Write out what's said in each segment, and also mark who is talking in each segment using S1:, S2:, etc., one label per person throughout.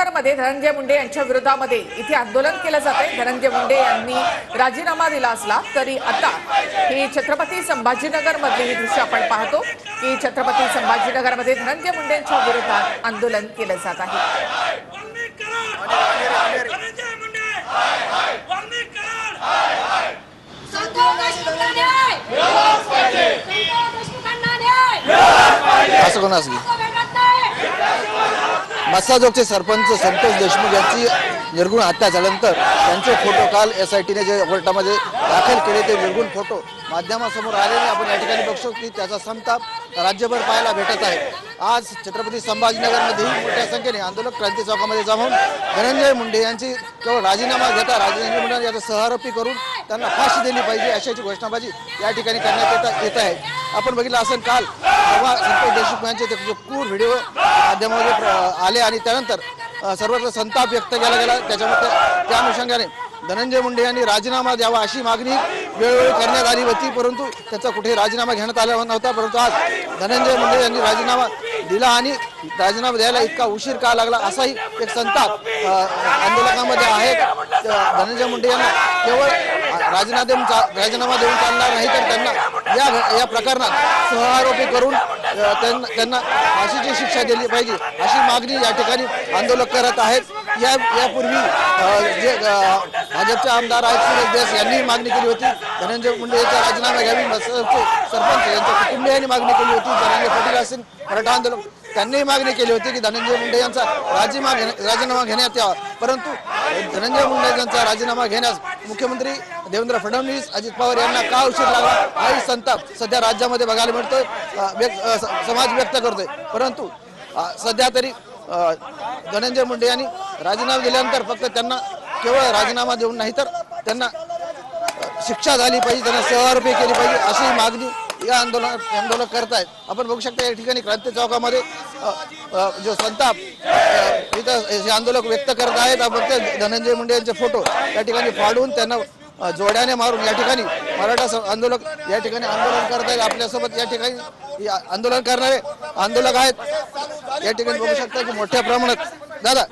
S1: संभाजीनगरमध्ये धनंजय मुंडे यांच्या विरोधामध्ये इथे आंदोलन केलं जाते। धनंजय मुंडे यांनी राजीनामा दिला असला तरी आता ही छत्रपती संभाजीनगरमधली ही दृश्य आपण पाहतो की छत्रपती संभाजीनगरमध्ये धनंजय मुंडे यांच्या विरोधात आंदोलन केलं जात आहे।
S2: असं कोण असली मस्साजोगचे सरपंच संतोष देशमुख यांची निर्गुण हत्या झाल्यानंतर त्यांचे फोटो काल एसआयटीने जे कोर्टामध्ये दाखल केले ते निर्गुण फोटो माध्यमासमोर आलेले आपण या ठिकाणी बघतो की त्याचा संताप राज्यभर पाहायला भेटत आहे। आज छत्रपती संभाजीनगरमध्येही मोठ्या संख्येने आंदोलक क्रांती चौकामध्ये जमून धनंजय मुंडे यांची केवळ राजीनामा घेता धनंजय मुंडे यांचा सहआरोपी करून त्यांना फाशी दिली पाहिजे अशाची घोषणाबाजी या ठिकाणी करण्यात येत आहे। आपण बघितलं असेल काल जेव्हा संतोष देशमुख यांचे ते क्रूर व्हिडिओ माध्यमामध्ये आले आणि त्यानंतर सर्वत्र संताप व्यक्त केला गेला। त्याच्यामध्ये त्या अनुषंगाने धनंजय मुंडे यांनी राजीनामा द्यावा अशी मागणी वेळोवेळी करण्यात आली होती, परंतु त्याचा कुठे राजीनामा घेण्यात आला नव्हता। परंतु आज धनंजय मुंडे यांनी राजीनामा दिला आणि राजीनामा द्यायला इतका उशीर का लागला असाही एक संताप आंदोलकांमध्ये आहे। धनंजय मुंडे यांना केवळ राजीनामा देऊन चालणार नाही तर त्यांना या प्रकरणात सहआरोपी करून त्यांना फाशीची शिक्षा दिली पाहिजे अशी मागणी या ठिकाणी आंदोलक करत आहेत। यापूर्वी जे भाजपचे आमदार आहेत सुरेश देस यांनी मागणी केली होती धनंजय मुंडे यांचा राजीनामा घ्यावी। सरपंच यांच्या कुटुंबियांनी मागणी केली होती। जरांगे पाटील असेल मराठा आंदोलन त्यांनी मागणी केली होती की धनंजय मुंडे यांचा राजीनामा घेण्यात यावा, परंतु धनंजय मुंडे यांचा राजीनामा घेण्यास मुख्यमंत्री देवेंद्र फडणवीस अजित पवार यांना का उशीर लागला हाही संताप सध्या राज्यामध्ये बघायला मिळतोय, समाज व्यक्त करतोय। परंतु सध्या तरी धनंजय मुंडे यांनी राजीनामा दिल्यानंतर फक्त त्यांना केवळ राजीनामा देऊन नाही तर त्यांना शिक्षा झाली पाहिजे, त्यांना सहआरोपी केली पाहिजे अशी मागणी या आंदोलक करत आहेत। आपण बघू शकता या ठिकाणी क्रांती चौकामध्ये जो संताप इथं हे आंदोलक व्यक्त करत आहेत। आपण ते धनंजय मुंडे यांचे फोटो या ठिकाणी फाडून त्यांना जोड्याने मारून या ठिकाणी मराठा आंदोलक या ठिकाणी आंदोलन करत आहेत। आपल्यासोबत या ठिकाणी आंदोलन करणारे आंदोलक आहेत। या ठिकाणी बघू शकता की मोठ्या प्रमाणात दादा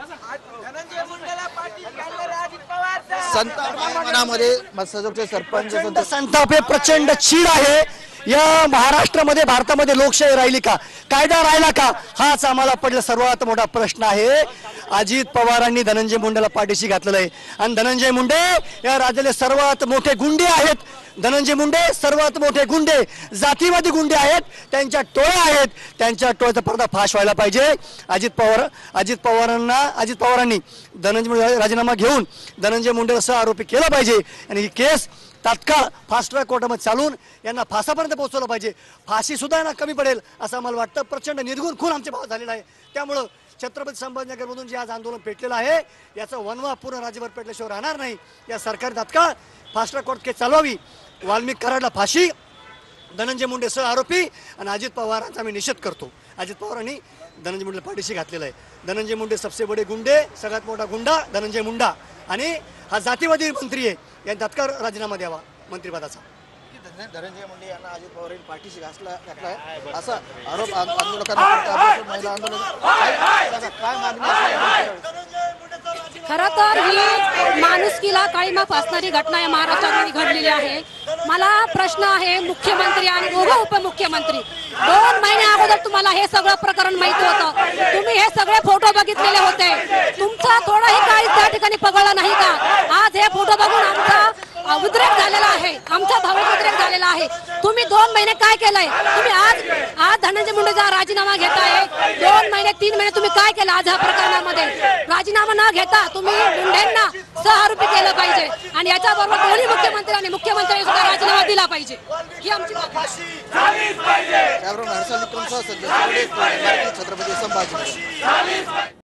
S2: मनामध्ये मस्साजोगचे सरपंच
S3: संताप हे प्रचंड चीड आहे। या महाराष्ट्रामध्ये भारतामध्ये लोकशाही राहिली का, कायदा राहिला का, हाच आम्हाला पडला सर्वात मोठा प्रश्न आहे। अजित पवारांनी धनंजय मुंडेला पाठीशी घातलेलं आहे आणि धनंजय मुंडे या राज्याचे सर्वात मोठे गुंडे आहेत। धनंजय मुंडे सर्वात मोठे गुंडे जातीवादी गुंडे आहेत, त्यांच्या टोळ्या आहेत, त्यांच्या टोळ्याचा पर्दाफाश व्हायला पाहिजे। अजित पवारांनी धनंजय मुंडे राजीनामा घेऊन धनंजय मुंडेला सहआरोपी केला पाहिजे आणि ही केस तात्काळ फास्ट ट्रॅक कोर्टामध्ये चालून यांना फासापर्यंत पोहोचवलं पाहिजे। फाशी सुद्धा यांना कमी पडेल असं आम्हाला वाटतं। प्रचंड निर्गुण खून आमच्या भागात झालेला आहे, त्यामुळं छत्रपती संभाजीनगरमधून जे आज आंदोलन पेटलेलं आहे याचा वनवा पूर्ण राज्यभर पेटल्याशिवाय राहणार नाही। या सरकारने तात्काळ फास्ट ट्रॅक कोर्ट केस चालवावी, वाल्मिक कराडला फाशी, धनंजय मुंडे सहआरोपी आणि अजित पवारांचा आम्ही निषेध करतो। अजित पवारांनी धनंजय मुंडेला पाठीशी घातलेला आहे। धनंजय मुंडे सबसे बडे गुंडे, सगळ्यात मोठा गुंडा धनंजय मुंडा आणि हा जातीवादी मंत्री आहे, यांनी तात्काळ राजीनामा द्यावा मंत्रिपदाचा।
S2: धनंजय मुंडे यांना अजित पवार यांनी पाठीशी घातला आहे असा आरोप आंदोलकांना महिला आंदोलन काय मागणी?
S4: खरं तर ही माणुसकीला काळीमा फासणारी घटना या महाराष्ट्रामध्ये घडलेली आहे। मला प्रश्न आहे मुख्यमंत्री आणि उपमुख्यमंत्री 2 महिने अगोदर तुम्हाला हे सगळं प्रकरण माहिती होतं, तुम्ही हे सगळे फोटो बघितलेले होते, तुमचा थोडाही काही त्या ठिकाणी पगळला नाही का? आज हे फोटो बघून आमचा उद्रेक झालेला आहे, आमचा भावनिक उद्रेक झालेला आहे। तुम्ही 2 महिने काय केलंय? तुम्ही आज धनंजय मुंडेचा राजीनामा घेताय, 2 महिने 3 महिने तुम्ही काय केलं? आज ह्या प्रकरणामध्ये राजीनामा न घेता तुम्ही मुंडेंना सहआरोपी केलं पाहिजे आणि याच्याबरोबर दोन्ही मुख्यमंत्र्यांनी सुद्धा राजीनामा दिला पाहिजे ही आमची
S2: छत्रपती संभाजी